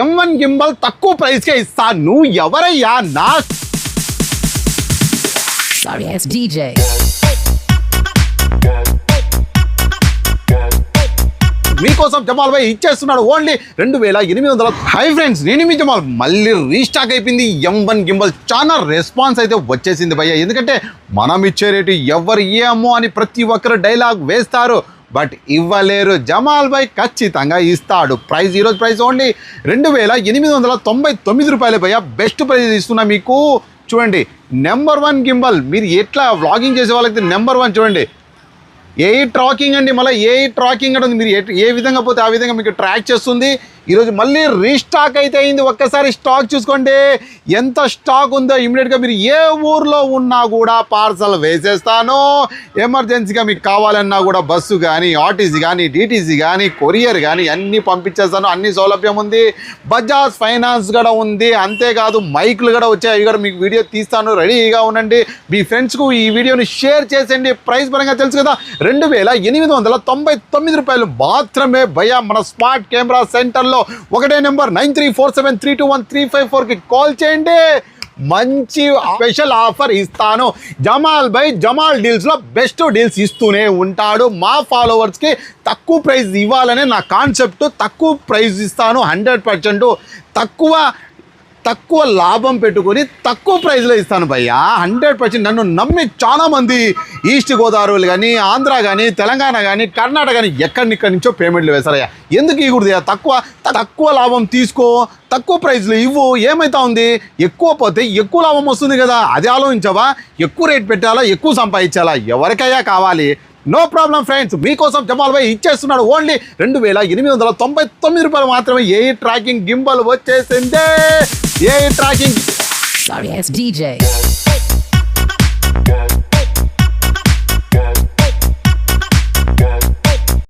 M1 gimbal తక్కువ ప్రైస్కే ఇస్తా. నువ్వు ఎవరయ్యా? నా Sorry ass DJ. మీకోసం జమాల్ భాయ్ ఇచ్చేస్తున్నాడు ఓన్లీ 2800. హై ఫ్రెండ్స్, నేను మీ జమాల్. మళ్ళీ రీస్టాక్ అయిపోయింది M1 గింబల్. చాలా రెస్పాన్స్ అయితే వచ్చేసింది భయ్య. ఎందుకంటే మనం ఇచ్చే రేటు ఎవరు ఏమో అని ప్రతి ఒక్కరు డైలాగ్ వేస్తారు, బట్ ఇవ్వలేరు. జమాల్ భాయ్ ఖచ్చితంగా ఇస్తాడు. ప్రైస్ ఈరోజు ప్రైస్ ఓన్లీ 2899 రూపాయలే భయ్య. బెస్ట్ ప్రైస్ ఇస్తున్నా మీకు. చూడండి, నెంబర్ 1 గింబల్. మీరు ఎట్లా వ్లాగింగ్ చేసే వాళ్ళకి నెంబర్ 1 చూడండి. ట్రాకింగ్ అండి. మళ్ళీ ట్రాకింగ్ అంటే మీరు ఏ విధంగా పోతే ఆ విధంగా మీకు ట్రాక్ చేస్తుంది. ఈరోజు మళ్ళీ రీస్టాక్ అయితే అయింది. ఒక్కసారి స్టాక్ చూసుకోండి ఎంత స్టాక్ ఉందో. ఇమీడియట్గా మీరు ఏ ఊర్లో ఉన్నా కూడా పార్సల్ వేసేస్తాను. ఎమర్జెన్సీగా మీకు కావాలన్నా కూడా బస్సు కానీ, ఆర్టీసీ కానీ, డిటీసీ కానీ, కొరియర్ కానీ అన్నీ పంపించేస్తాను. అన్ని సౌలభ్యం ఉంది. బజాజ్ ఫైనాన్స్ కూడా ఉంది. అంతేకాదు మైకులు కూడా వచ్చాయి. అవి కూడా మీకు వీడియో తీస్తాను. రెడీగా ఉండండి. మీ ఫ్రెండ్స్కు ఈ వీడియోని షేర్ చేసేయండి. ప్రైస్ పరంగా తెలుసు కదా, 2899 రూపాయలు మాత్రమే భయ్య. మన స్మార్ట్ కెమెరా సెంటర్లో ఒకటే నెంబర్ 9347321354కి కాల్ చేయండి. మంచి స్పెషల్ ఆఫర్ ఇస్తాను. జమాల్ భాయ్ జమాల్ డీల్స్లో బెస్ట్ డీల్స్ ఇస్తూనే ఉంటాడు. మా ఫాలోవర్స్కి తక్కువ ప్రైస్ ఇవ్వాలనే నా కాన్సెప్ట్. తక్కువ ప్రైస్ ఇస్తాను. 100% తక్కువ లాభం పెట్టుకొని తక్కువ ప్రైస్లో ఇస్తాను భయ్యా. 100% నన్ను నమ్మి చాలామంది ఈస్ట్ గోదావరి కానీ, ఆంధ్ర కానీ, తెలంగాణ కానీ, కర్ణాటక కానీ ఎక్కడి నుంచో పేమెంట్లు వేస్తారయ్యా. ఎందుకు ఇవ్వకూడదు? తక్కువ లాభం తీసుకో, తక్కువ ప్రైస్లో ఇవ్వు. ఏమైతా ఉంది? ఎక్కువ పోతే ఎక్కువ లాభం వస్తుంది కదా. అది ఆలోచించవా? ఎక్కువ రేట్ పెట్టాలా, ఎక్కువ సంపాదించాలా? ఎవరికయ్యా కావాలి? నో ప్రాబ్లం ఫ్రెండ్స్, మీకోసం జమాల్ భాయ్ ఇచ్చేస్తున్నాడు ఓన్లీ 2899 రూపాయలు మాత్రమే. ట్రాకింగ్ గింబల్ వచ్చేసిందే. Tracking Sorry ass DJ.